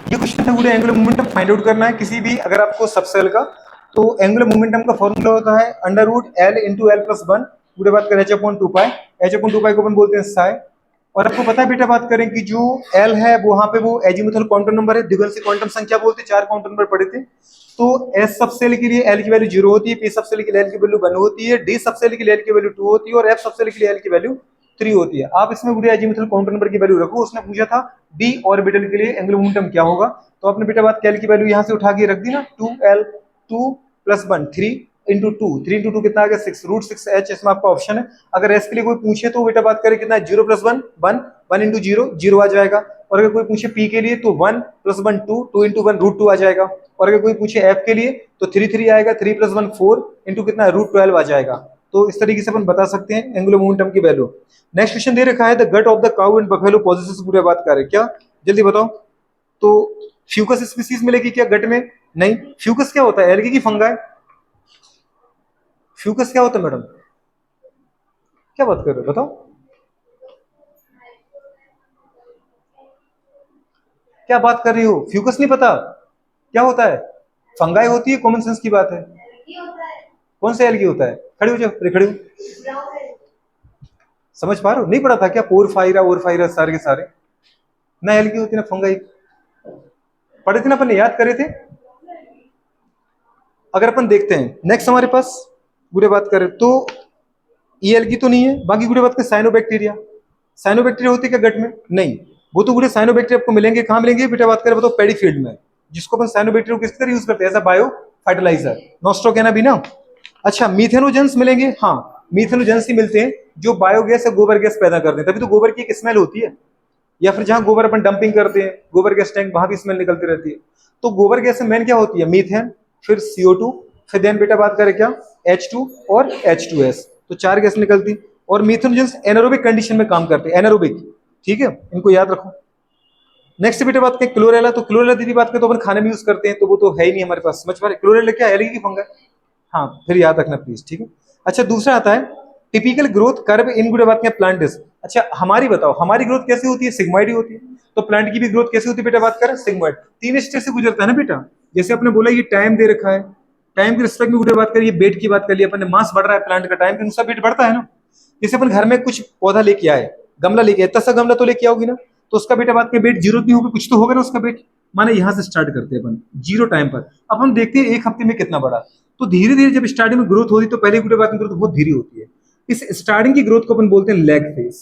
ये क्वेश्चन है पूरे एंगुलर मोमेंटम फाइंड आउट करना है किसी भी अगर आपको सबसेल का। तो एंगुलर मोमेंटम का फॉर्मूला होता है under root L into L plus one, पूरे बात करें h upon two pi, h upon two pi को अपन बोलते हैं साई। और आपको पता है बेटा बात करें कि जो एल है वो वहां पे वो एजीमुथल क्वांटम नंबर है, द्विघन से क्वांटम संख्या बोलते हैं, 4 क्वांटम नंबर पढ़े थे। तो एस सबसेल के लिए एल की वैल्यू 0 होती है, पी सबसेल के लिए एल की वैल्यू 1 होती है, डी सबसेल के लिए एल की वैल्यू 2 होती है और एफ सबसेल के लिए एल की वैल्यू 3 होती है। आप इसमें पूरे एजीमुथल क्वांटम नंबर की वैल्यू रखो। उसने पूछा था डी ऑर्बिटल के लिए एंगुलर मोमेंटम क्या होगा, तो आपने बेटा बात एल की वैल्यू यहां से उठा के रख दी ना, 2l 2 प्लस 1 3 इंटू 2, 3 इंटू 2 कितना आ गया 6 रूट 6 एच, इसमें आपका ऑप्शन है। अगर एस के लिए कोई पूछे तो बेटा बात करें कितना 0 प्लस 1 1, 1 इंटू 0 0 आ जाएगा। और अगर कोई पूछे पी के लिए तो 1 प्लस 1 2, 2 इंटू 1 रूट 2 आ जाएगा। और अगर कोई पूछे एफ के लिए तो 3 3 आएगा, 3 प्लस 1 4 इंटू कितना रूट 12 आ जाएगा। तो इस तरीके से अपन बता सकते हैं एंगुलर मोमेंटम की वैल्यू। नेक्स्ट क्वेश्चन दे रखा है the gut of the cow and buffalo possesses, पूरे बात कर रहे हैं क्या, जल्दी बताओ। तो फ्यूकस स्पीसीज मिलेगी क्या गट में? नहीं। फ्यूकस क्या होता है? एल्गी की फंगाई। फ्यूकस क्या होता है मैडम? क्या बात कर रहे हो बताओ, क्या बात कर रही हो? फ्यूकस नहीं पता क्या होता है? फंगाई होती है, कॉमन सेंस की बात है। कौन सा एल्गी होता है? खड़े हो जाओ, खड़े हो। समझ पा रहे हो? नहीं पढ़ा था क्या? पोरफायरा ओरफायरा सारे के सारे ना एल्गी होती ना फंगाई, पढ़े थे ना अपन, याद करे थे। अगर अपन देखते हैं नेक्स्ट हमारे पास बुरे बात करें तो ई एल्गी तो नहीं है, बाकी बुरे बात करें साइनोबैक्टीरिया। साइनोबैक्टीरिया होती है क्या गट में? नहीं। वो तो बुरे साइनोबैक्टीरिया आपको मिलेंगे कहाँ मिलेंगे बेटा बात करें, बताओ, पेडी फील्ड में, जिसको अपन साइनोबैक्टीरिया किस तरह यूज करते हैं एज अ बायो फर्टिलाइजर, नोस्ट्रोगेना भी ना। अच्छा, मीथेनोजेंस मिलेंगे, हाँ मीथेनोजेंस ही मिलते हैं जो बायोगैस या गोबर गैस पैदा करते हैं, तभी तो गोबर की एक स्मेल होती है। या फिर जहां गोबर अपन डंपिंग करते हैं गोबर गैस टैंक, वहां भी स्मेल निकलती रहती है। तो गोबर गैस में मेन क्या होती है? मीथेन, फिर CO2, फिर देन बेटा बात करें क्या H2 और H2S, तो 4 गैस निकलती। और मीथेनोजेंस एनारोबिक कंडीशन में काम करते हैं, एनारोबिक, ठीक है, इनको याद रखो। नेक्स्ट बेटा बात करें क्लोरेला, तो क्लोरेला दीदी बात करें तो अपन खाने में यूज करते हैं, तो वो तो है ही नहीं हमारे पास, समझ पा रहे? क्लोरेला क्या एलगी की फंगा है, हाँ फिर याद रखना प्लीज, ठीक है। अच्छा, दूसरा आता है typical growth curve in good बात करें प्लांट इज। अच्छा हमारी बताओ, हमारी ग्रोथ कैसी होती है? सिग्मॉइड ही होती है। तो प्लांट की भी ग्रोथ कैसी होती है बेटा बात करें? सिग्मॉइड। 3 स्टेज से गुजरता है ना बेटा, जैसे आपने बोला ये टाइम दे रखा है, टाइम के रिस्पेक्ट में गुड बात करिए, वेट की बात कर ली अपन ने, मास बढ़ रहा है प्लांट का, टाइम के अनुसार वेट बढ़ता है ना। जैसे अपन घर में कुछ पौधा लेके आए, गमला लेके आए, इतना सा गमला तो लेके आओगी ना, तो उसका बेटा बात के वेट जीरो नहीं होगा, कुछ तो होगा ना उसका वेट। माने यहां से स्टार्ट करते हैं अपन जीरो टाइम पर, अब हम देखते हैं एक हफ्ते में कितना बढ़ा। तो धीरे धीरे जब स्टार्टिंग में ग्रोथ होती है तो पहले गुड़े बात की ग्रोथ बहुत धीरे होती है, इस स्टार्टिंग की ग्रोथ को अपन बोलते हैं लैग फेज।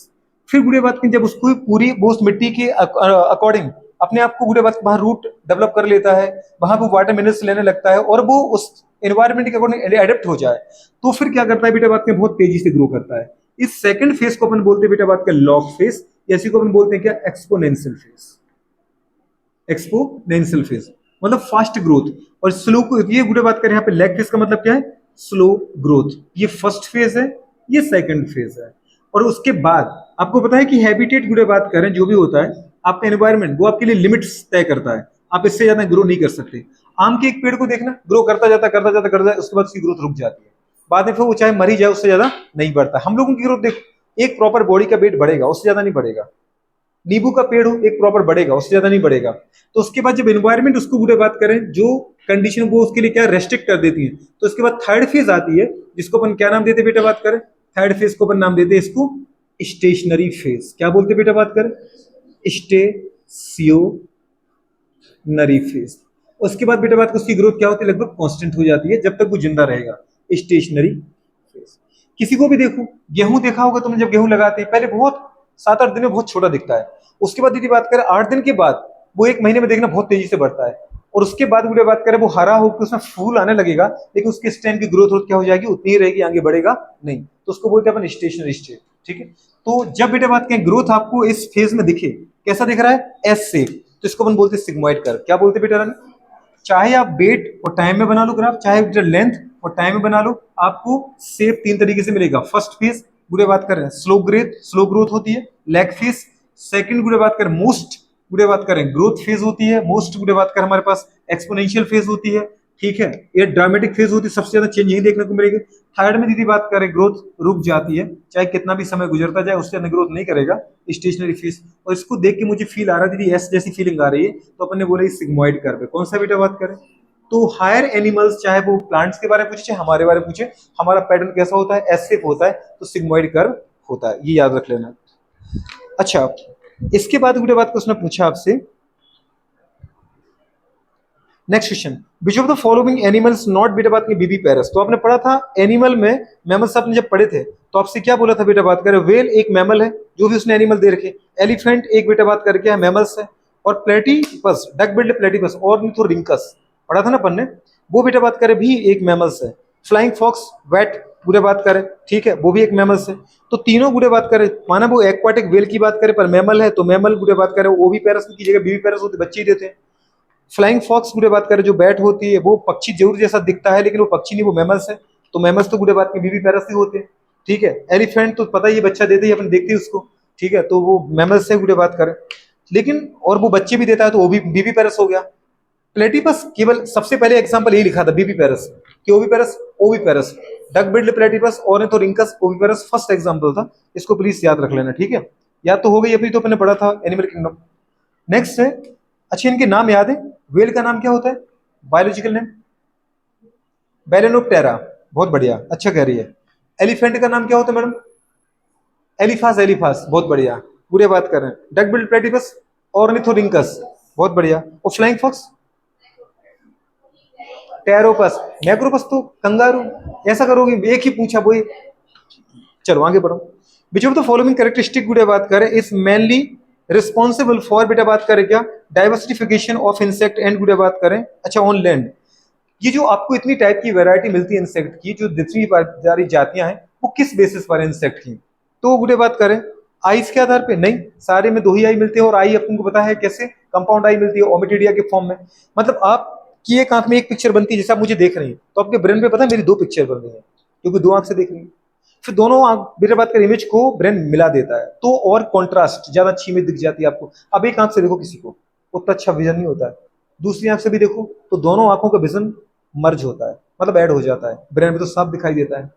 फिर गुड़े बात की जब उसको पूरी वो उस मिट्टी के अकॉर्डिंग अपने आप को गुड़े बात बाहर रूट डेवलप कर लेता है, वहां पे वाटर मिनरल्स लेने लगता है और वो उस एनवायरमेंट के अकॉर्डिंग एडेप्ट हो जाए, तो फिर क्या करता है बेटा बात में बहुत तेजी से ग्रो करता है। इस सेकंड फेज को अपन बोलते हैं बेटा बात का लॉग फेज, इसी को अपन बोलते हैं क्या एक्सपोनेंशियल फेज। एक्सपोनेंशियल फेज मतलब फास्ट ग्रोथ, और स्लो, ये गुड़े बात करें यहाँ पे लैग फेज का मतलब क्या है? Slow growth. ये फर्स्ट फेज है, ये सेकंड फेज है। और उसके बाद आपको पता है कि हैबिटेट गुड़े बात करें जो भी होता है आपका एनवायरमेंट, वो आपके लिए लिमिट्स तय करता है, आप इससे ज्यादा ग्रो नहीं कर सकते। आम के एक पेड़ को देखना, ग्रो करता जाता करता जाता करता जाता, उसके बाद उसकी ग्रोथ रुक जाती है, बाद में फिर वो चाहे मरी जाए उससे ज्यादा नहीं बढ़ता। हम लोगों की ग्रोथ देख, एक प्रॉपर बॉडी का वेट बढ़ेगा, उससे ज्यादा नहीं बढ़ेगा। नींबू का पेड़ हो एक प्रॉपर बढ़ेगा, उससे ज्यादा नहीं बढ़ेगा। तो उसके बाद जब एनवायरमेंट उसको बुरे बात करें जो कंडीशन वो उसके लिए क्या रेस्ट्रिक्ट कर देती है, तो उसके बाद थर्ड फेज आती है, जिसको अपन क्या नाम देते हैं बेटा बात करें? थर्ड फेज को अपन नाम देते हैं इसको स्टेशनरी फेज। क्या बोलते हैं बेटा बात करें? Stationary phase. उसके बाद बेटा बात को उसकी ग्रोथ क्या होती है? लगभग कांस्टेंट हो जाती है जब तक वो जिंदा रहेगा, स्टेशनरी फेज। किसी को भी देखो, गेहूं देखा होगा तुमने, जब गेहूं लगाते हैं पहले बहुत 7-8 दिन में बहुत छोटा दिखता है, उसके बाद दीदी बात करें 8 दिन के बाद वो 1 महीने में देखना बहुत तेजी से बढ़ता है, और उसके बाद बुढ़े बात करें वो हरा होकर उसमें फूल आने लगेगा, लेकिन उसके स्टेम की ग्रोथ क्या हो जाएगी? उतनी ही रहेगी, आगे बढ़ेगा नहीं। तो उसको बोलते हैं अपन स्टेशनरी स्टेज, ठीक है। तो जब बेटा बात करें ग्रोथ आपको इस फेज में दिखे, कैसा दिख रहा है? एस शेप, तो इसको अपन बोलते हैं सिग्मॉइड कर्व। क्या बोलते हैं बेटा रानी? चाहे आप वेट और टाइम में बना लो ग्राफ, चाहे लेंथ और टाइम में बना लो, आपको शेप 3 तरीके से मिलेगा। फर्स्ट फेज बुरे बात करें स्लो ग्रोथ होती है, लैग फेज। सेकंड बुरे बात करें मोस्ट बुरे बात करें ग्रोथ फेज होती है, मोस्ट बुरे बात करें हमारे पास एक्सपोनेंशियल फेज होती है। ठीक है, ये ड्रामेटिक फेज होती है, सबसे ज्यादा चेंज यही देखने को मिलेगी। थायराइड में दीदी बात करें, ग्रोथ रुक जाती है, चाहे कितना भी समय गुजरता जाए उससे अंदर ग्रोथ नहीं करेगा, स्टेशनरी फेज। और इसको देख के मुझे फील आ रहा है दीदी, एस जैसी फीलिंग आ रही है, तो अपन ने बोला सिग्मोइड कर्व है। कौन सा बेटा बात करें, तो हायर एनिमल्स, चाहे वो प्लांट्स के बारे में पूछे चाहे हमारे बारे में पूछे, हमारा पैटर्न कैसा होता है, एस शेप होता है, तो सिग्मोइड कर्व होता है, ये याद रख लेना। अच्छा, इसके बाद बेटा बात को उसने पूछा आपसे, next question, which of the following animals not बेटा बात की बीबी पैरस। तो आपने पढ़ा था एनिमल में, मैमल्स आपने जब पढ़े थे तो आपसे क्या बोला था बेटा बात करें, वेल एक मैमल है, जो भी उसने एनिमल दे रखे, एलिफेंट एक बेटा बात करके है मैमल्स है, और platypus, duck billed platypus ornithorhynchus पढ़ा था ना अपन ने, वो बेटा बात करें भी एक मैमल्स है। फ्लाइंग फॉक्स, वेट बुरे बात करें, ठीक है, वो भी एक मैमल्स है। तो तीनों बुरे बात करें, माना वो एक्वाटिक वेल की बात करें पर मैमल है, तो मैमल बुरे बात करें, वो भी पैरस की जगह बीबी पैरस होते, बच्चे ही देते हैं। फ्लाइंग फॉक्स बुरे बात करें, जो बैट होती है, वो पक्षी जरूर जैसा दिखता है लेकिन वो पक्षी नहीं, वो मैमल्स है, तो मैमल्स तो बुरे बात की बीबी पैरस ही होते हैं। ठीक है, एलिफेंट तो पता ही है, बच्चा देते ही अपन देखते ही उसको, ठीक है, तो वो मैमल्स से बुरे बात करें, लेकिन और वो बच्चे भी देता है तो वो भी बीबी पैरस हो गया। प्लेटिपस केवल सबसे पहले एग्जांपल यही लिखा था बीबी पैरस, कि ओवी पैरस, ओवी पैरस, डक बिल्ड प्लेटिपस, ऑर्निथोरिंकस, ओवी पैरस फर्स्ट एग्जांपल था, इसको प्लीज याद रख लेना। ठीक है, याद तो हो गई अपनी, तो अपने पढ़ा था एनिमल किंगडम। नेक्स्ट है, अच्छा इनके नाम याद है, वेल का नाम क्या होता है, बायोलॉजिकल नेम बैलेनोप्टेरा, बहुत बढ़िया, अच्छा कह रही है। एलिफेंट का नाम क्या होता है मैडम, एलिफास, एलिफास, बहुत बढ़िया, पूरे बात कर रहे हैं। डक बिल्ड प्लेटिपस, ऑर्निथोरिंकस, बहुत बढ़िया। और फ्लाइंग फॉक्स, टेरोपस, मैक्रोपस तो कंगारू, ऐसा करोगे एक ही पूछा वही। चलो आगे बढ़ो। विच ऑफ द फॉलोइंग कैरेक्टरिस्टिक गुडे बात करें इज मेनली रिस्पॉन्सिबल फॉर, बेटा बात करें क्या, डाइवर्सिफिकेशन ऑफ इंसेक्ट एंड गुडे बात करें, अच्छा ऑन लैंड। ये जो आपको इतनी टाइप की वैरायटी मिलती है इंसेक्ट की, जो जितनी सारी जातियां हैं, वो किस बेसिस पर इंसेक्ट की, तो गुडे बात करें आइस के आधार पे नहीं, सारे में दो ही आई मिलती है, और आई अपन को पता है कैसे, कंपाउंड आई मिलती है ओमिटिडिया के फॉर्म में। मतलब आप की एक आंख में एक पिक्चर बनती है, जैसे आप मुझे देख रही हैं, तो आपके ब्रेन पे पता है मेरी दो पिक्चर बन रही है, क्योंकि दो आंख से देख रही है, फिर दोनों आंख मेरे बात कर इमेज को ब्रेन मिला देता है, तो और कॉन्ट्रास्ट ज्यादा अच्छी इमेज दिख जाती है आपको। अब एक आंख से देखो किसी को, उतना अच्छा विजन नहीं होता है, दूसरी आंख से भी देखो तो दोनों आंखों का विजन मर्ज होता है, मतलब ऐड हो जाता है, ब्रेन में तो साफ दिखाई देता है।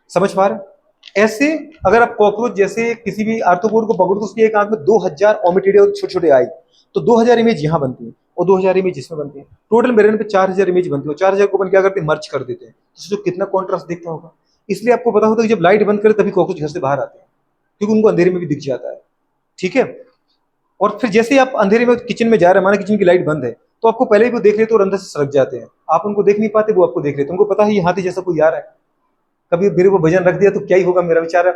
समझ पा रहे, ऐसे अगर आप कॉकरोच जैसे किसी भी आर्थ्रोपोड को पकड़ो तो उसकी एक आंख में 2000 ओमिटिडिया छोटे छोटे आई, तो 2000 इमेज यहाँ बनती है और 2000 इमेज इसमें बनती है, टोटल ब्रेन पे 4000 इमेज बनती है, और 4000 को अपन क्या करते हैं, मर्ज कर देते हैं, तो जो कितना कॉन्ट्रास्ट दिखता होगा। इसलिए आपको पता होता है कि जब लाइट बंद करे तभी कॉकरोच घर से बाहर आते हैं, क्योंकि उनको अंधेरे में भी दिख जाता है। ठीक है, और फिर जैसे ही आप अंधेरे में किचन में जा रहे हैं, माना किचन की लाइट बंद है, तो आपको पहले ही वो देख लेते और अंदर से सरक जाते हैं, आप उनको देख नहीं पाते, वो आपको देख लेते, उनको पता है ये हाथी जैसा कोई आ रहा है, कभी मेरे को वजन रख दिया तो क्या ही होगा, मेरा बेचारा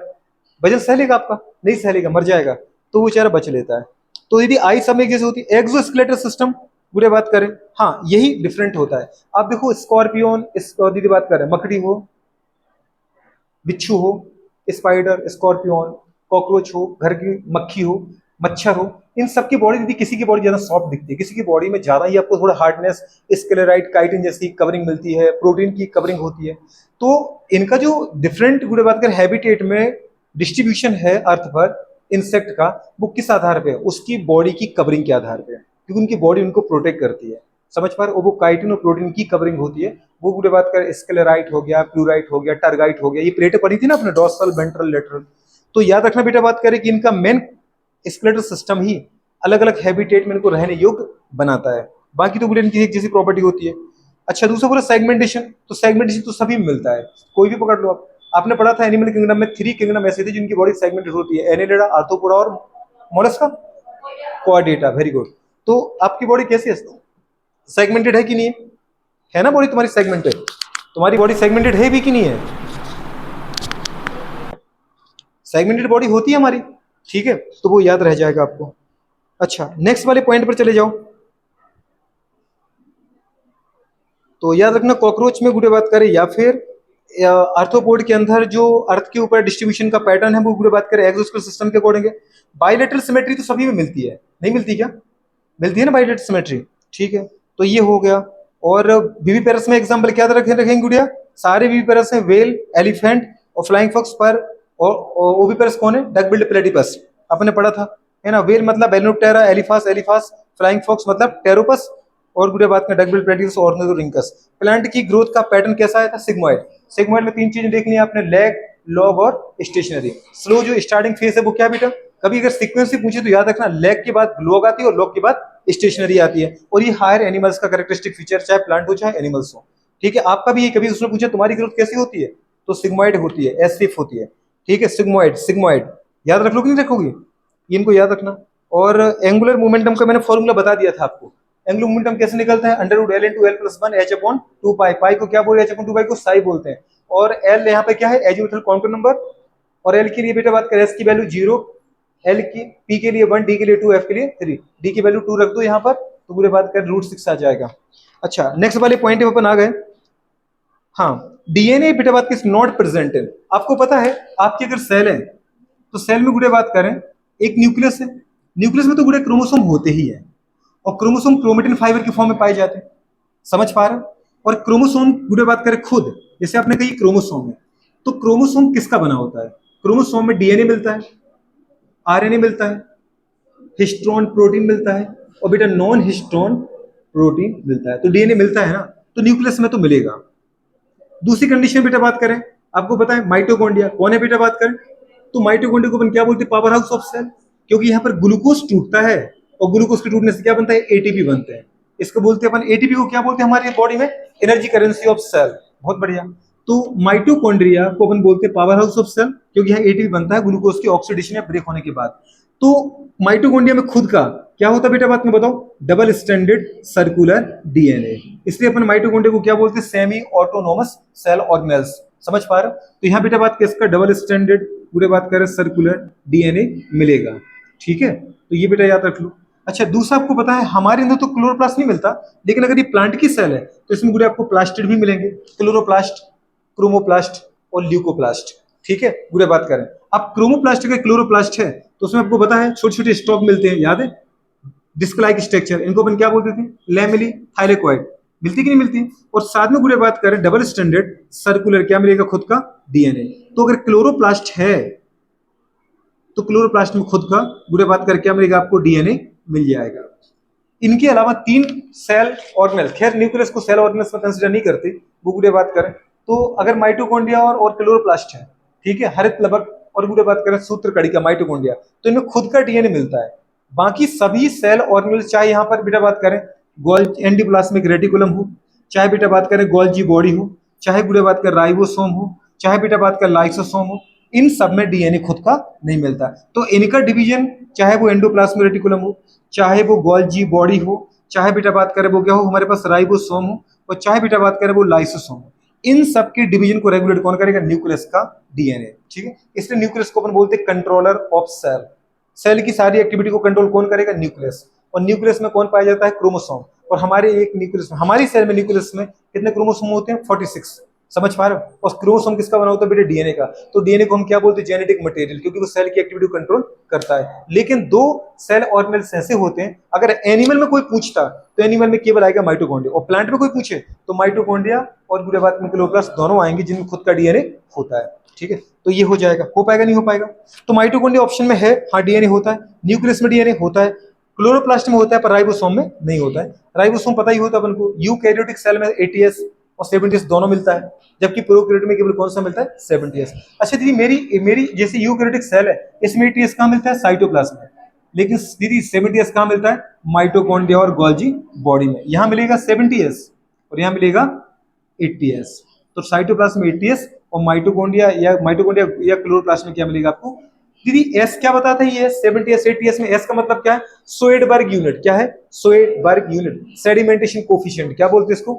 वजन सह लेगा आपका, नहीं सह लेगा, मर जाएगा, तो वो बेचारा बच लेता है। तो यदि आई सब एक जैसे होती है, एक्सोस्केलेटल सिस्टम बुरे बात करें, हाँ यही डिफरेंट होता है। आप देखो स्कॉर्पियन, दीदी बात करें, मकड़ी हो, बिच्छू हो, स्पाइडर, स्कॉर्पियन, कॉकरोच हो, घर की मक्खी हो, मच्छर हो, इन सब की बॉडी, यदि किसी की बॉडी ज्यादा सॉफ्ट दिखती है, किसी की बॉडी में ज्यादा ही आपको थोड़ा हार्डनेस, स्क्लेराइट, काइटिन जैसी कवरिंग मिलती है, प्रोटीन की कवरिंग होती है, तो इनका जो डिफरेंट गुड़े बात कर हैबिटेट में डिस्ट्रीब्यूशन है अर्थ पर इंसेक्ट का, वो किस आधार पे है, उसकी बॉडी की कवरिंग के आधार पे, क्योंकि उनकी बॉडी उनको प्रोटेक्ट करती है। समझ पा रहे हो, वो काइटिन और प्रोटीन की कवरिंग होती है। वो गुड़े बात कर स्क्लेराइट हो गया, प्लूराइट हो गया, टर्गाइट हो गया, ये प्लेटें पड़ी थी ना अपने डॉर्सल, वेंट्रल, लेटरल, तो याद रखना बेटा बात करें कि इनका मेन स्केलेटल सिस्टम ही अलग अलग हैबिटेट में इनको रहने योग्य बनाता है, बाकी तो इनकी एक जैसी प्रॉपर्टी होती है। अच्छा दूसरा बोला सेगमेंटेशन, तो सेगमेंटेशन तो सभी में मिलता है, कोई भी पकड़ लो आप, आपने पढ़ा था एनिमल किंगडम में 3 किंगडम ऐसे थे जिनकी बॉडी सेगमेंटेड होती है, एनेलिडा, आर्थ्रोपोडा और मोलस्का, क्वाड्रेटा, वेरी गुड। तो आपकी बॉडी कैसी है, सेगमेंटेड है कि नहीं है ना, बॉडी तुम्हारी सेगमेंटेड, तुम्हारी बॉडी सेगमेंटेड है भी कि नहीं है, सेगमेंटेड बॉडी होती है हमारी, ठीक है, तो वो याद रह जाएगा आपको। अच्छा नेक्स्ट वाले पॉइंट पर चले जाओ, तो याद रखना कॉकरोच में गुड़े बात करें या फिर आर्थ्रोपोड के अंदर जो अर्थ के ऊपर डिस्ट्रीब्यूशन का पैटर्न है वो गुड़े बात करें एक्सोस्केलेटल सिस्टम के अकॉर्डिंग है। बायलेटरल सिमेट्री तो सभी में मिलती है, नहीं मिलती क्या, मिलती है ना बायलेटरल सिमेट्री, ठीक है, तो ये हो गया। और विविपेरस में एग्जांपल क्या रखेंगे गुड़िया, सारे विविपेरस हैं, वेल, एलिफेंट और फ्लाइंग फॉक्स पर, और ओविपेरस कौन है, डक बिल्ड प्लेटिपस, आपने पढ़ा था है ना, वेल मतलब बैलेनोप्टेरा, एलिफास, एलिफास, फ्लाइंग फॉक्स मतलब टेरोपस, और गुड़े बात करें डकबिल प्लेटिस और ऑर्निथोरिंकस। प्लांट की ग्रोथ का पैटर्न कैसा है था? सिग्मोइड। सिग्मोइड में तीन चीजें देखनी है आपने, लेग, लॉग और स्टेशनरी। स्लो जो स्टार्टिंग फेज है वो क्या बेटा? कभी अगर सीक्वेंस से पूछे तो याद रखना, लेग के बाद लॉग आती है और लॉग के बाद स्टेशनरी आती है, और ये हायर एनिमल्स का कैरेक्टरिस्टिक फीचर, चाहे प्लांट हो चाहे एनिमल्स हो। ठीक है, आपका भी ये कभी उसने पूछा तुम्हारी ग्रोथ कैसी होती है, तो सिग्मोइड होती है, एस शेप होती है। ठीक है, सिग्मोइड, सिग्मोइड याद रख लो कि नहीं रखोगे, इनको याद रखना। और एंगुलर मोमेंटम का मैंने फॉर्मूला बता दिया था आपको। एंगुलर मोमेंटम कैसे निकलता है? Under root L into L plus one H upon two pi. Pi को क्या बोलते हैं? एच अपॉन टू पाई को साई बोलते हैं। और एल यहाँ पे क्या है? Azimuthal quantum number. और एल के लिए बेटा बात करें, एस की वैल्यू 0, एल की, पी के लिए 1, डी के लिए 2, एफ के लिए 3, डी की वैल्यू 2 रख दो यहाँ पर, तो पूरे बात करें √6 आ जाएगा। अच्छा, नेक्स्ट वाले पॉइंट पे अपन आ गए। हाँ, डीएनए बेटा बात किस नॉट प्रेजेंट है। आपको पता है आपकी अगर सेल है तो सेल में गुड़े बात करें एक न्यूक्लियस है, न्यूक्लियस में तो गुड़े क्रोमोसोम होते ही है, और क्रोमोसोम क्रोमेटिन फाइबर की फॉर्म में पाए जाते हैं। समझ पा रहे हो? और क्रोमोसोम गुड़े बात करें खुद, जैसे आपने कही क्रोमोसोम है, तो क्रोमोसोम किसका बना होता है? क्रोमोसोम में डीएनए मिलता है, आरएनए मिलता है, हिस्टोन प्रोटीन मिलता है, और बेटा नॉन हिस्टोन प्रोटीन मिलता है। तो डीएनए मिलता है ना, तो न्यूक्लियस में तो मिलेगा। दूसरी कंडीशन बेटा बात करें, आपको पता है माइटोकॉन्ड्रिया कौन है बेटा बात करें, तो माइटोकॉन्ड्रिया को अपन क्या बोलते हैं? Power house of cell. क्योंकि यहाँ पर ग्लूकोज टूटता है, और ग्लूकोज के टूटने से क्या बनता है? एटीपी बनते हैं। इसको बोलते हैं अपन, एटीपी को क्या बोलते हैं हमारी बॉडी में? Energy currency of cell. बहुत बढ़िया। तो माइटोकॉन्ड्रिया को अपन बोलते हैं पावर हाउस ऑफ सेल, क्योंकि यहाँ एटीपी बनता है ग्लूकोज की ऑक्सीडेशन या ब्रेक होने के बाद। तो माइटोकॉन्ड्रिया में खुद का क्या होता है बेटा बात में बताओ? Double standard circular DNA. इसलिए अपन माइटोकॉन्ड्रिया को क्या बोलते हैं? Semi autonomous cell organelles. समझ पा रहे हो? तो यहाँ बेटा बात किसका? डबल स्टैंडर्ड पूरे बात करें सर्कुलर डीएनए मिलेगा। ठीक है, तो ये बेटा याद रख लो। अच्छा, दूसरा आपको पता है हमारे अंदर तो क्लोरोप्लास्ट नहीं मिलता, लेकिन अगर ये प्लांट की सेल है तो इसमें पूरे आपको प्लास्टिड भी मिलेंगे, क्लोरोप्लास्ट, क्रोमोप्लास्ट और ल्यूकोप्लास्ट। ठीक है, पूरे बात करें। अब क्रोमोप्लास्ट का क्लोरोप्लास्ट है तो उसमें आपको पता है छोटे छोटे स्टॉक मिलते हैं, याद है? डिस्क लाइक स्ट्रक्चर, इनको अपन क्या बोलते थे? Lamellae thylakoid. मिलती कि नहीं मिलती? और साथ में गुड़े बात करें डबल स्टैंडर्ड सर्कुलर क्या मिलेगा? खुद का डीएनए। तो अगर क्लोरोप्लास्ट है तो क्लोरोप्लास्ट में खुद का गुड़े बात करके क्या मिलेगा? आपको डीएनए मिल जाएगा। इनके अलावा 3 सेल ऑर्गेनेल, खैर न्यूक्लियस को सेल ऑर्गेनेल्स में कंसीडर नहीं करते, वो गुड़े बात करें तो अगर माइटोकॉन्ड्रिया और क्लोरोप्लास्ट है, ठीक है, हरित प्लवक और गुड़े बात करें सूत्रकणिका माइटोकॉन्ड्रिया, तो इनमें खुद का डीएनए मिलता है। बाकी सभी सेल ऑर्गेनेल्स, चाहे यहाँ पर बेटा बात करें गोल्जी एंडोप्लाज्मिक रेटिकुलम हो, चाहे बेटा बात करें गोल्जी बॉडी हो, चाहे बेटा बात करें राइबोसोम हो, चाहे बेटा बात करें लाइसोसोम हो, इन सब में डीएनए खुद का नहीं मिलता। तो इनका डिवीजन, चाहे वो एंडोप्लाज्मिक रेटिकुलम हो, चाहे वो गोल्जी बॉडी हो, चाहे बेटा बात करें वो क्या हो हमारे पास राइबोसोम हो, और चाहे बेटा बात करें वो लाइसोसोम हो, इन सब के डिवीजन को रेगुलेट कौन करेगा? न्यूक्लियस का डीएनए। ठीक है, इसलिए न्यूक्लियस को अपन बोलते हैं कंट्रोलर ऑफ सेल। सेल की सारी एक्टिविटी को कंट्रोल कौन करेगा? न्यूक्लियस। और न्यूक्लियस में कौन पाया जाता है? क्रोमोसोम। और हमारे एक न्यूक्लियस में, हमारी सेल में न्यूक्लियस में कितने क्रोमोसोम होते हैं? 46। समझ पा रहे हो? और क्रोमोसोम किसका बना होता है बेटे? डीएनए का। तो डीएनए को हम क्या बोलते हैं? जेनेटिक मटेरियल, क्योंकि वो सेल की एक्टिविटी को कंट्रोल करता है। लेकिन 2 सेल ऑर्गेनेल्स ऐसे होते हैं, अगर एनिमल में कोई पूछता तो एनिमल में केवल आएगा माइटोकॉन्ड्रिया, और प्लांट में कोई पूछे तो माइटोकॉन्ड्रिया और गुड़े बात में क्लोरोप्लास्ट दोनों आएंगे जिनमें खुद का डीएनए होता है। ठीक है, तो ये हो जाएगा। हो पाएगा नहीं हो पाएगा? तो माइटोकॉन्ड्रिया ऑप्शन में है, हाँ डीएनए होता है, न्यूक्लियस में डीएनए होता है, क्लोरोप्लास्ट में होता है, पर राइबोसोम में नहीं होता है। राइबोसोम पता ही होता है अपन को, यूकैरियोटिक सेल में एटीएस और 70S दोनों मिलता है, जबकि प्रोकैरियोट में केवल कौन सा मिलता है? 70S। अच्छा दीदी, मेरी जैसे यूकैरियोटिक सेल है, इसमें एटीएस कहाँ मिलता है? साइटोप्लाज्म में। लेकिन दीदी 70S कहाँ मिलता है? माइटोकॉन्ड्रिया और गोल्जी बॉडी में। यहाँ मिलेगा 70S और यहाँ मिलेगा 80S। तो साइटोप्लाज्म में 80S और माइटोकॉन्ड्रिया या क्लोरोप्लास्ट में क्या मिलेगा आपको? दीदी एस क्या बताता है? ये 70S 80S में एस का मतलब क्या है? सोएडबर्ग यूनिट। क्या है? सोएडबर्ग यूनिट। सेडिमेंटेशन कोफिशिएंट क्या बोलते हैं इसको?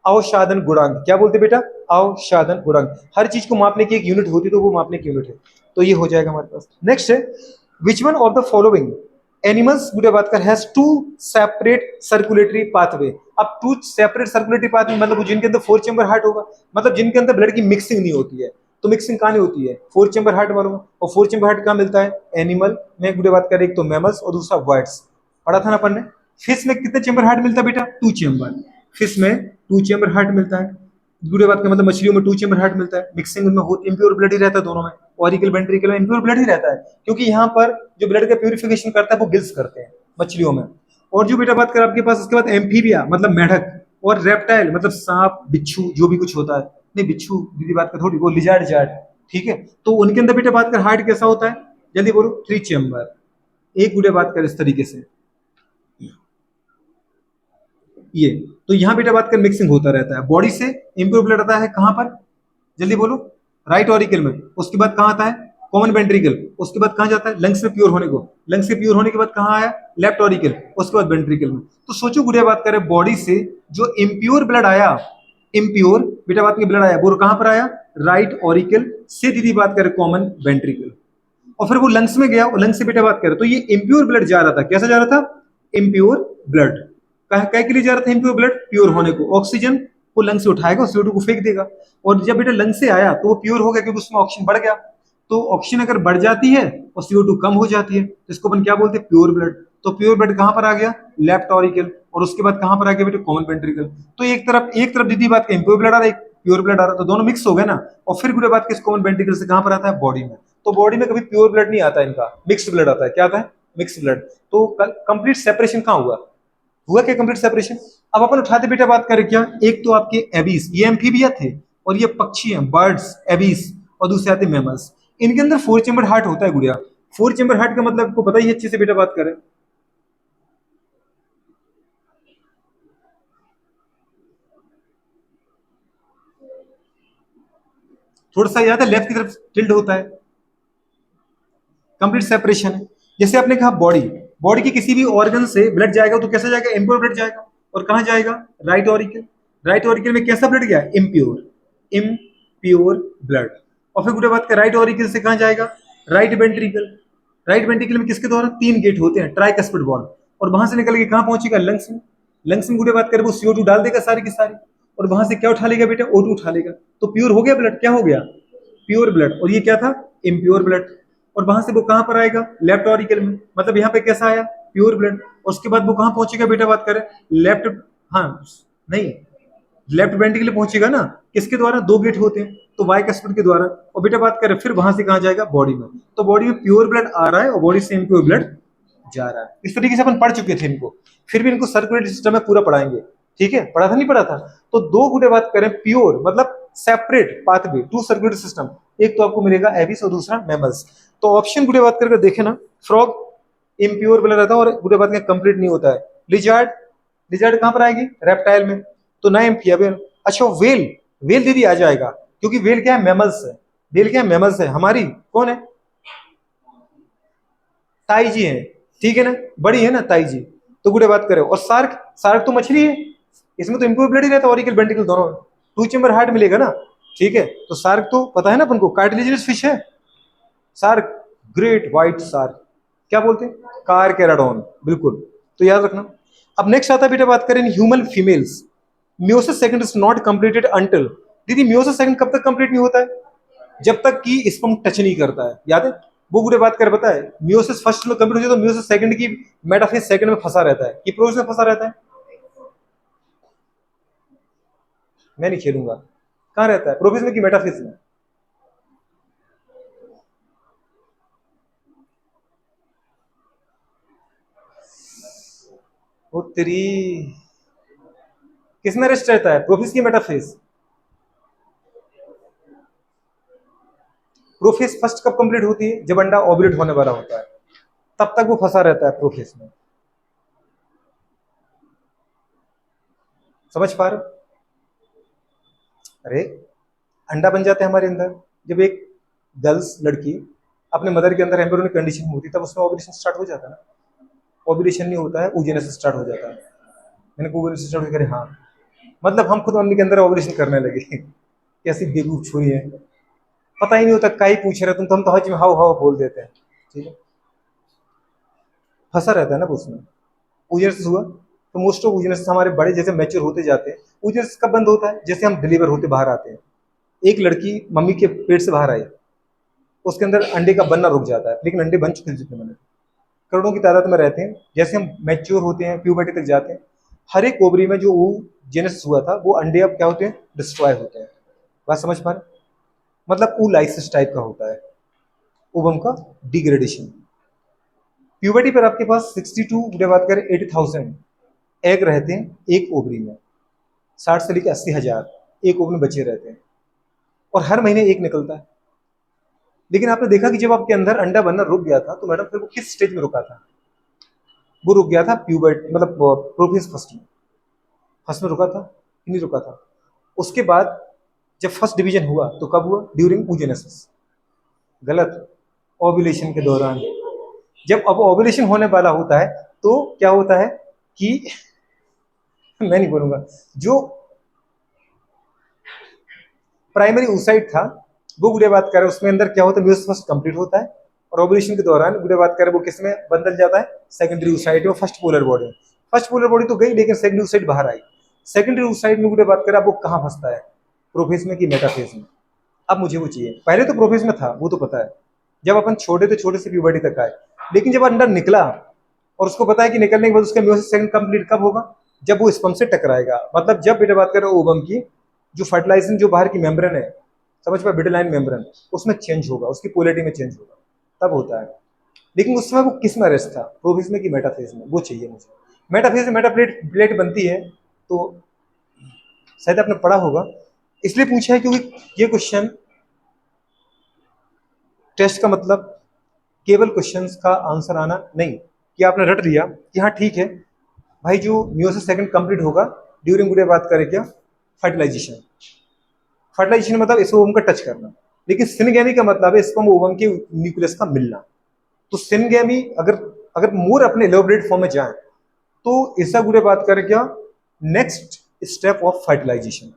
अवसादन गुणांक। क्या बोलते बेटा? अवसादन गुणांक। हर चीज को मापने की एक यूनिट होती है, तो वो मापने की यूनिट है। तो ये हो जाएगा हमारे पास। नेक्स्ट है, which one of the following animals गुड़े बात कर हैज 2 सेपरेट सर्कुलेटरी पाथवे। अब 2 सेपरेट सर्कुलेटरी पाथवे मतलब जिनके अंदर 4 चैम्बर हार्ट होगा, मतलब जिनके अंदर ब्लड की मिक्सिंग नहीं होती है। तो मिक्सिंग कहां नहीं होती है? 4 चैम्बर हार्ट वालों में। और 4 चैम्बर हार्ट कहां मिलता है? एनिमल में गुड़े बात करें, एक तो मैमल्स और दूसरा बर्ड्स। पढ़ा था ना अपन ने। फिश में कितने चैम्बर हार्ट मिलता है बेटा? 2 चैम्बर। फिश में 2 चैम्बर हार्ट मिलता है। गुड़े बात का मतलब मछलियों में 2 चैम्बर हार्ट मिलता है। मिक्सिंग में इम्प्योर ब्लड ही रहता है दोनों में, ऑरिकल वेंट्रिकल में इम्प्योर ब्लड ही रहता है, क्योंकि यहाँ पर जो ब्लड का प्यूरिफिकेशन करता है वो गिल्स करते हैं मछलियों में। और जो बेटा बात करें आपके पास उसके बाद एम्फीबिया मतलब मेढक, और रेप्टाइल मतलब सांप बिच्छू जो भी कुछ होता है, नहीं बिच्छू दीदी बात कर थोड़ी, वो लिजार्ड जार्ड, ठीक है। तो उनके अंदर बेटा बात कर हार्ट कैसा होता है, जल्दी बोलो, 3 चैम्बर। एक बेटा बात कर इस तरीके से ये, तो यहाँ बेटा बात कर मिक्सिंग होता रहता है। बॉडी से इम्प्योर ब्लड आता है कहाँ पर, जल्दी बोलो, राइट ऑरिकल में। उसके बाद कहाँ आता है, कॉमन वेंट्रिकल। उसके बाद कहाँ जाता है, लंग्स में प्योर होने को। लंग्स के प्योर होने के बाद कहाँ आया, लेफ्ट ऑरिकल। उसके बाद वेंट्रिकल में। तो सोचो गुड़िया बात करें बॉडी से जो इम्प्योर ब्लड आया, इम्प्योर बेटा बात में ब्लड आया, वो कहाँ पर आया, राइट ऑरिकल से दीदी बात करें कॉमन वेंट्रिकल, और फिर वो लंग्स में गया, और लंग्स से बेटा बात करें तो ये इम्प्योर ब्लड जा रहा था, कैसा जा रहा था, इम्प्योर ब्लड। कह के लिए जा रहा था इम्प्योर ब्लड, प्योर होने को। ऑक्सीजन को लंग से उठाएगा, CO2 को फेंक देगा, और जब बेटा लंग से आया तो वो प्योर हो गया क्योंकि उसमें ऑक्सीजन बढ़ गया। तो ऑक्सीजन अगर बढ़ जाती है और CO2 कम हो जाती है तो इसको अपन क्या बोलते हैं, प्योर ब्लड। तो प्योर ब्लड कहां पर आ गया, लेफ्ट ऑरिकल, और उसके बाद कहां पर आ गया बेटा, कॉमन वेंट्रिकल। तो एक तरफ दीदी बात का इम्प्योर ब्लड आ रहा है, एक प्योर ब्लड आ रहा है, तो दोनों मिक्स हो गए ना। और फिर गुड़े बात के कॉमन वेंट्रिकल से कहां पर आता है, बॉडी में। तो बॉडी में कभी प्योर ब्लड नहीं आता, इनका मिक्स्ड ब्लड आता है। क्या आता है, मिक्स्ड ब्लड। तो कंप्लीट सेपरेशन कहां हुआ, हुआ क्या कंप्लीट सेपरेशन। अब अपन उठाते बेटा बात करें क्या, एक तो आपके एबीस, ये एम्फीबिया थे, और ये पक्षी हैं बर्ड्स एबीस, और दूसरे आते मैमल्स। इनके अंदर 4 चैम्बर हार्ट होता है गुड़िया। 4 चैम्बर हार्ट का मतलब आपको पता ही अच्छे से बेटा बात करें, थोड़ा सा याद है, लेफ्ट की तरफ टिल्ट होता है, कंप्लीट सेपरेशन है। जैसे आपने कहा बॉडी, बॉडी के किसी भी ऑर्गन से ब्लड जाएगा तो कैसा जाएगा, इम्प्योर ब्लड जाएगा, और कहां जाएगा, राइट ऑरिकल। राइट ऑरिकल में कैसा ब्लड गया, इम्प्योर, इम्प्योर ब्लड। और फिर बात का राइट ऑरिकल से कहां जाएगा, राइट वेंट्रिकल। राइट वेंट्रिकल में किसके द्वारा, 3 गेट होते हैं, ट्राइकस्पिड वॉल्व, और वहां से निकल के कहां पहुंचेगा, लंग्स में। लंग्स में बात करें वो CO2 डाल देगा सारी की सारी, और वहां से क्या उठा लेगा बेटा, O2 उठा लेगा। तो प्योर हो गया ब्लड, क्या हो गया, प्योर ब्लड। और ये क्या था, इम्प्योर ब्लड। और वहां से वो कहां पर आएगा, लेफ्ट ऑरिकल में, मतलब यहाँ पे कैसा आया, प्योर ब्लड। उसके बाद वो कहां पहुंचेगा बेटा बात करें, लेफ्ट, हाँ नहीं, लेफ्ट वेंट्रिकल पहुंचेगा ना, किसके द्वारा, 2 गेट होते हैं, तो बाइकस्पिड के द्वारा। और बेटा बात करें फिर वहां से कहां जाएगा, बॉडी में। तो बॉडी में प्योर ब्लड आ रहा है और बॉडी से इम्प्योर ब्लड जा रहा है। इस तरीके से अपन पढ़ चुके थे इनको, फिर भी इनको सर्कुलेटरी सिस्टम में पूरा पढ़ाएंगे, ठीक है, पढ़ा था नहीं पढ़ा था। तो दो गुड़े बात करें प्योर मतलब separate pathway to circulatory system, एक तो आपको मिलेगा एविस और दूसरा मैमल्स। तो ऑप्शन गुड़े बात करके देखे ना, फ्रॉग इम्प्योर ब्लड रहता है और गुड़े बात कंप्लीट नहीं होता है। लिजार्ड, लिजार्ड कहां पर आएगी, रेप्टाइल में, तो ना एम्फिबियन। अच्छा वेल, वेल दीदी आ जाएगा क्योंकि वेल क्या है, मैमल्स है। वेल क्या है, मैमल्स है। हमारी कौन है, ताई है, ठीक है ना, बड़ी है ना ताई। तो गुड़े बात करें। और सार्क, सार्क तो मछली है, इसमें तो इम्प्योर ब्लड ही रहता है, ऑरिकल वेंट्रिकल दोनों। 2 चैम्बर हार्ट मिलेगा ना, ठीक है। तो सार्क तो पता है ना अपन को, कार्टिलेजिनस फिश है सार्क, ग्रेट व्हाइट सार्क, क्या बोलते हैं, कार कैराडोन, बिल्कुल। तो याद रखना। अब नेक्स्ट आता है बेटा बात करें human females, meiosis second is not completed until. दीदी म्योसिस सेकंड कब तक कंप्लीट नहीं होता है, जब तक कि स्पर्म टच नहीं करता है, याद है। वो गुड़े बात कर पता है, म्योसिस फर्स्ट में कंप्लीट हो जाए तो म्योसिस सेकंड की मेटाफेज सेकंड में फंसा रहता है, कि प्रोसेस में फंसा रहता है। मैं नहीं खेलूंगा, कहां रहता है, प्रोफेज में कि मेटाफेज में। वो तेरी, किसमें रेस्ट रहता है, प्रोफेज की मेटाफेज। प्रोफेज फर्स्ट कब कंप्लीट होती है, जब अंडा ओवुलेट होने वाला होता है, तब तक वो फंसा रहता है प्रोफेज में। समझ पा रहे हो? अरे अंडा बन जाते हैं हमारे अंदर, जब एक गर्ल्स लड़की अपने मदर के अंदर एम्ब्रियोनिक कंडीशन में होती है तब उसमें ओवुलेशन स्टार्ट हो जाता है ना। ओवुलेशन नहीं होता है, oogenesis स्टार्ट हो जाता है। मैंने oogenesis स्टार्ट करे, हाँ, मतलब हम खुद मम्मी के अंदर ओवुलेशन करने लगे। कैसी बेवकूफ छुरी है, पता ही नहीं होता, कई पूछ रहे तुम तो, हम तो हज में हाउ हाउ बोल देते हैं, ठीक है। फंसा रहता है ना वो उसमें। oogenesis हुआ तो मोस्ट ऑफ oogenesis हमारे बड़े जैसे मैच्योर होते जाते हैं। oogenesis कब बंद होता है, जैसे हम डिलीवर होते बाहर आते हैं। एक लड़की मम्मी के पेट से बाहर आई, उसके अंदर अंडे का बनना रुक जाता है, लेकिन अंडे बन चुके हैं जितने बने, करोड़ों की तादाद में रहते हैं। जैसे हम मैच्योर होते हैं, प्यूबर्टी तक जाते हैं, हर एक ओवरी में जो जेनेसिस हुआ था वो अंडे अब क्या होते हैं, डिस्ट्रॉय होते हैं। बात समझ पा रहे, मतलब ऊ लाइसिस टाइप का होता है, ओवम का डिग्रेडेशन। प्यूबर्टी पर आपके पास 62 गुड़े बात करें 80,000 एग रहते हैं एक ओवरी में, 60 से लेकर 80,000 एक ओवरी में बचे रहते हैं, और हर महीने एक निकलता है। लेकिन आपने देखा कि जब आपके अंदर अंडा बनना रुक गया था, तो मैडम फिर वो किस स्टेज में रुका था? वो रुक गया था प्यूबर्ट मतलब प्रोफेज फर्स्ट में रुका था कि नहीं रुका था? उसके बाद जब फर्स्ट डिवीजन हुआ तो कब हुआ? During oogenesis। गलत, ओव्यूलेशन के दौरान। जब अब ओव्यूलेशन होने वाला होता है तो क्या होता है कि मैं नहीं बोलूंगा, जो प्राइमरी oocyte था वो गुड़े बात कर रहे हैं उसमें अंदर क्या होता है, म्यूसिस फर्स्ट कंप्लीट होता है, और ओव्यूलेशन के दौरान गुड़े बात कर रहे हैं वो किसमें बदल जाता है? सेकेंडरी oocyte में, first polar body. First polar body तो गई, लेकिन सेकेंडरी oocyte बाहर आई। सेकेंडरी oocyte में गुड़े बात कर रहे हैं वो कहाँ फंसता है? प्रोफेज में कि मेटाफेज में? अब मुझे वो चाहिए। पहले तो प्रोफेज में था, वो तो पता है, जब अपन छोटे थे, छोटे से प्यूबर्टी तक आए। लेकिन जब अंडर निकला और उसको पता है कि निकलने के बाद उसका म्यूसिस सेकंड कंप्लीट कब होगा? जब वो स्पर्म से टकराएगा। मतलब जब बेटा बात करें ओवम की जो फर्टिलाइजेशन, जो बाहर की मेम्ब्रेन है, समझ पाए, बिटलाइन मेम्ब्रेन, उसमें चेंज होगा, उसकी पोलैरिटी में चेंज होगा, तब होता है। लेकिन उस समय वो किस में रेस्ट था? प्रोफेज में कि मेटाफेज में? वो चाहिए मुझे। मेटाफेज में मेटाप्लेट प्लेट बनती है, तो शायद आपने पढ़ा होगा, इसलिए पूछा है क्योंकि ये क्वेश्चन टेस्ट का मतलब केवल क्वेश्चंस का आंसर आना नहीं, कि आपने रट दिया कि हाँ ठीक है भाई, जो म्यूसिस सेकंड कंप्लीट होगा ड्यूरिंग गुडे बात करें क्या? फर्टिलाइजेशन। फर्टिलाइजेशन मतलब स्पर्म ओवम का टच करना। लेकिन सिनगेमी का मतलब है स्पर्म ओवम के न्यूक्लियस का मिलना। तो सिनगेमी अगर अगर मोर अपने एलोबरेट फॉर्म में जाए तो ऐसा गुडे बात करें क्या? Next step of fertilisation.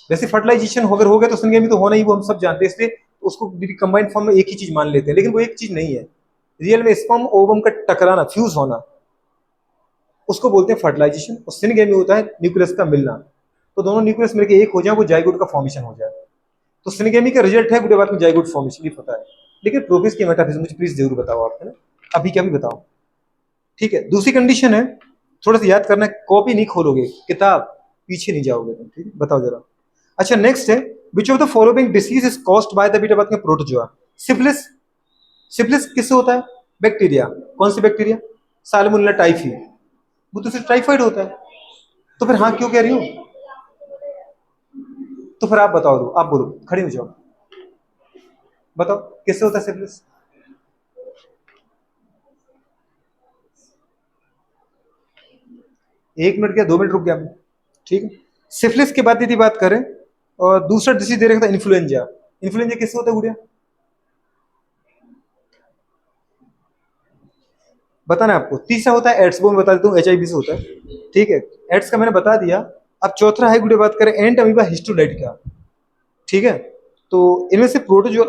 वैसे फर्टिलाइजेशन अगर हो गया तो सिनगेमी तो होना ही, वो हम सब जानते हैं, इसलिए उसको कंबाइंड फॉर्म में एक ही चीज मान लेते हैं, लेकिन वो एक चीज नहीं है। रियल में स्पर्म ओवम का टकराना, फ्यूज होना, उसको बोलते हैं फर्टिलाइजेशन। और सिनगेमी होता है न्यूक्लियस का मिलना। तो दोनों न्यूक्लियस मिलकर एक हो जाए, वो जाइगोट का फॉर्मेशन हो जाए। तो सिनगेमी का रिजल्ट है गुडे बात में जाइगोट फॉर्मेशन, भी पता है। लेकिन प्रोफेज की मेटाफेज मुझे प्लीज जरूर बताओ आप, है ना, अभी क्या भी बताओ। ठीक है, दूसरी कंडीशन है, थोड़ा सा याद करना, कॉपी नहीं खोलोगे किताब, पीछे नहीं जाओगे तुम, ठीक है, बताओ जरा। अच्छा नेक्स्ट है, which of the following disease is caused by the beta बात में प्रोटोजोआ? सिफिलिस। सिफिलिस किससे होता है? बैक्टीरिया। कौन सी बैक्टीरिया? Salmonella typhi. वो तो सिर्फ टाइफाइड होता है। तो फिर हाँ क्यों कह रही हो? तो फिर आप बताओ, दो आप बोलो, खड़ी हो जाओ, बताओ किससे होता है सिफिलिस? एक मिनट क्या, 2 मिनट रुक गया मैं, ठीक है। सिफिलिस के बाद यदि बात करें, और दूसरा डिसीज दे रखा था इन्फ्लुएंजा। इन्फ्लुएंजा किससे होता है गुड़िया? बताना है आपको। तीसरा होता है एड्स, वो मैं बता देता हूँ, HIV से होता है, ठीक है। एड्स का मैंने बता दिया। अब चौथा है गुड़िया बात करें एंट अमीबा हिस्टोलाइट का, ठीक है। तो इनमें से प्रोटोजो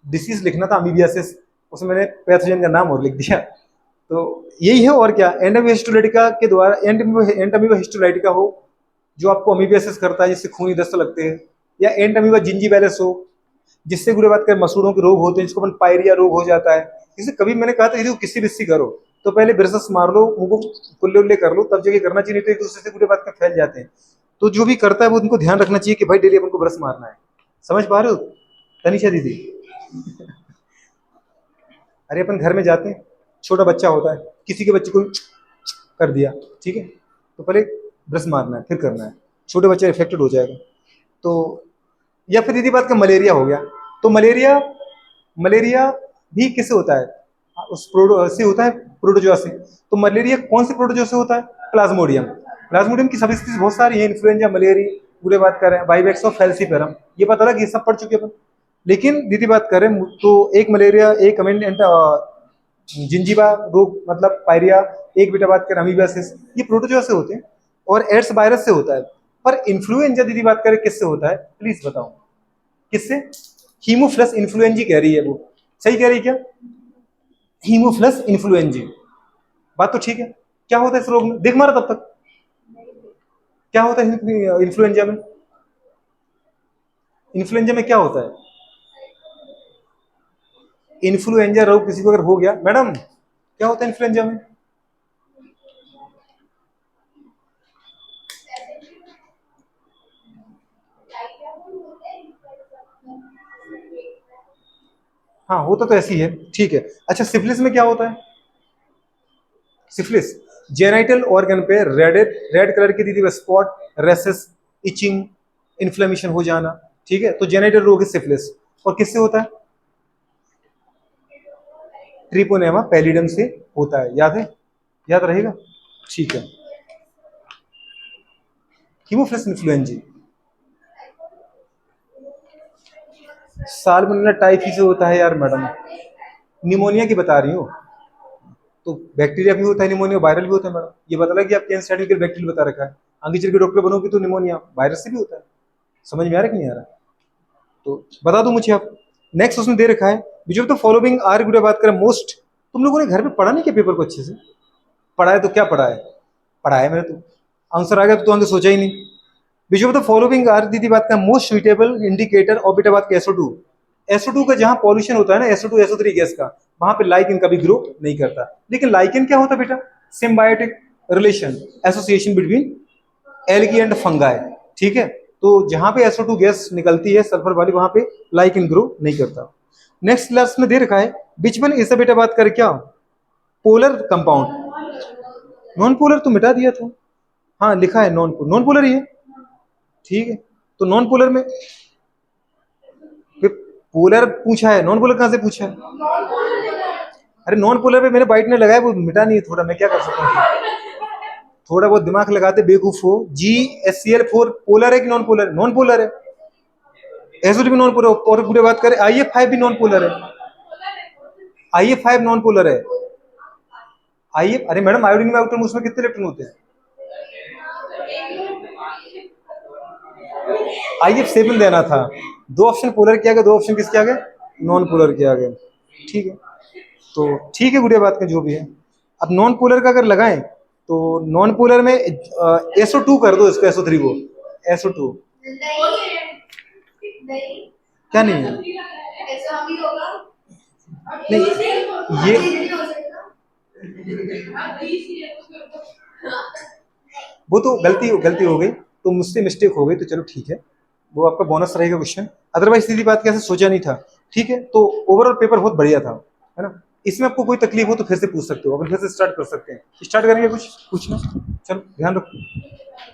डिसीज लिखना था अमीबियासिस, उसमें मैंने पैथोजन का नाम और लिख दिया। तो यही है, और क्या, एंड हिस्टोलाइटिका के द्वारा, एंड अमीबा हिस्टोलाइटिका हो जो आपको अमीबियासिस करता है, जिससे खूनी दस्त लगते हैं, या एंड अमीबा जिंजीवाइरस हो जिससे गुड़े बात करें मसूड़ों के रोग होते हैं, जिसको अपन पायरिया रोग हो जाता है। जैसे कभी मैंने कहा था यदि किसी बिस्सी करो तो पहले ब्रशस मार लो, उनको कुल्ले उल्ले कर लो, तब जगह करना चाहिए, नहीं तो एक दूसरे से गुड़े बात में फैल जाते हैं। तो जो भी करता है वो उनको ध्यान रखना चाहिए कि भाई डेली अपन को ब्रश मारना है। समझ पा रहे हो तनिषा दीदी? अरे अपन घर में जाते हैं, छोटा बच्चा होता है, किसी के बच्चे को कर दिया, ठीक है, तो पहले ब्रश मारना है फिर करना है, छोटे बच्चे इफेक्टेड हो जाएगा। तो या फिर दीदी बात का मलेरिया हो गया, तो मलेरिया मलेरिया भी किससे होता है? उस प्रोटो से होता है, प्रोटोजोआ से। तो मलेरिया कौन से प्रोटोजोआ से होता है? प्लाज्मोडियम। प्लाज्मोडियम की सब स्पीसीज बहुत सारी है, इन्फ्लुएंजा, मलेरिया, पूरे बात कर रहे हैं, वाइवेक्स और फैल्सीपेरम, ये पता लगा, ये सब पढ़ चुके अपन। लेकिन दीदी बात करें तो एक मलेरिया, एक जिंजीवा रोग मतलब पायरिया, एक बेटा बात करें अमीबियासिस, ये प्रोटोजोआ से होते हैं, और एड्स वायरस से होता है। पर इन्फ्लुएंजा दीदी बात करें किससे होता है, प्लीज बताओ किससे? हीमोफ्लस इन्फ्लुएंजी कह रही है वो, सही कह रही है क्या? हीमोफ्लस इन्फ्लुएंजी, बात तो ठीक है। क्या होता है इस रोग में, देख मारा तब तक, क्या होता है इन्फ्लुएंजा में? इन्फ्लुएंजा में क्या होता है? इन्फ्लुएंजा रोग किसी को अगर हो गया, मैडम क्या होता है इन्फ्लुएंजा में? हाँ होता तो ऐसी है, ठीक है। अच्छा सिफिलिस में क्या होता है? सिफिलिस जेनाइटल ऑर्गन पे रेड कलर की दीदी स्पॉट, रेसेस, इचिंग, इन्फ्लेमेशन हो जाना, ठीक है। तो जेनाइटल रोग है सिफिलिस। और किससे होता है? ट्रिपोनेमा पैलिडम से होता है, याद है, याद रहेगा, ठीक है। हीमोफिलस इन्फ्लुएंजी साल्मोनेला टाइफी से होता है यार मैडम। निमोनिया की बता रही हूँ, तो बैक्टीरिया भी होता है निमोनिया, वायरल भी होता है मैडम। ये बता कि आप कैंसर सर्टिफिकेट बैक्टीरिया बता रखा है, आगे चल के डॉक्टर बनोगे तो निमोनिया वायरस से भी होता है। समझ में आ रहा है कि नहीं आ रहा? तो बता दो मुझे आप। नेक्स्ट उसमें दे रखा है which of the following are good, बात करें मोस्ट। तुम लोगों ने घर पे पढ़ा नहीं क्या पेपर को अच्छे से? पढ़ा है तो क्या पढ़ा है? पढ़ा है मैंने तो, आंसर आ गया तो आगे सोचा ही नहीं। Which of the following are दीदी बात का मोस्ट सुइटेबल इंडिकेटर ऑफ बेटा बात का SO2। SO2 का जहां पॉल्यूशन होता है ना, SO2 SO3 गैस का, वहां पे लाइकेन कभी ग्रो नहीं करता। लेकिन लाइकेन क्या होता है बेटा? Symbiotic relation, association between algae and fungi, ठीक है। तो जहां पे SO2 गैस निकलती है सल्फर वाली, वहां पे लाइकेन ग्रो नहीं करता। नेक्स्ट क्लास में दे रखा है बिच वन इज बेटा बात कर क्या, पोलर कंपाउंड। नॉन पोलर तो मिटा दिया था, हाँ लिखा है नॉन पोलर ही है, ठीक है। तो नॉन पोलर में पोलर पूछा है, नॉन पोलर कहां से पूछा है? अरे नॉन पोलर पे मैंने बाइट ने लगाया, वो मिटा नहीं है, थोड़ा मैं क्या कर सकता हूँ, थोड़ा बहुत दिमाग लगाते बेवकूफ हो। GHCl4 पोलर है कि नॉन पोलर? नॉन पोलर है। SO2 भी नॉन पोलर, और पूरे बात करें IF5 भी नॉन पोलर है, IF5 नॉन पोलर है। IF, अरे मैडम आयोडीन में आउटर उसमें कितने इलेक्ट्रॉन होते हैं? IF7 देना था। दो ऑप्शन पोलर किया गया, दो ऑप्शन किसके आ गए? नॉन पोलर किया गया, ठीक है। तो ठीक है गुड़िया बात का जो भी है। अब नॉन पोलर का अगर लगाएं तो नॉन पोलर में SO2 कर दो इसको, SO3 को SO2। क्या नहीं है? नहीं ये वो तो गलती हो गई, तो मुझसे मिस्टेक हो गई, तो चलो ठीक है, वो आपका बोनस रहेगा क्वेश्चन। अदरवाइज सीधी बात कैसे सोचा नहीं था, ठीक है। तो ओवरऑल पेपर बहुत बढ़िया था, है ना। इसमें आपको कोई तकलीफ हो तो फिर से पूछ सकते हो, अपन फिर से स्टार्ट कर सकते हैं। स्टार्ट करेंगे कुछ पूछना, चलो ध्यान रखो।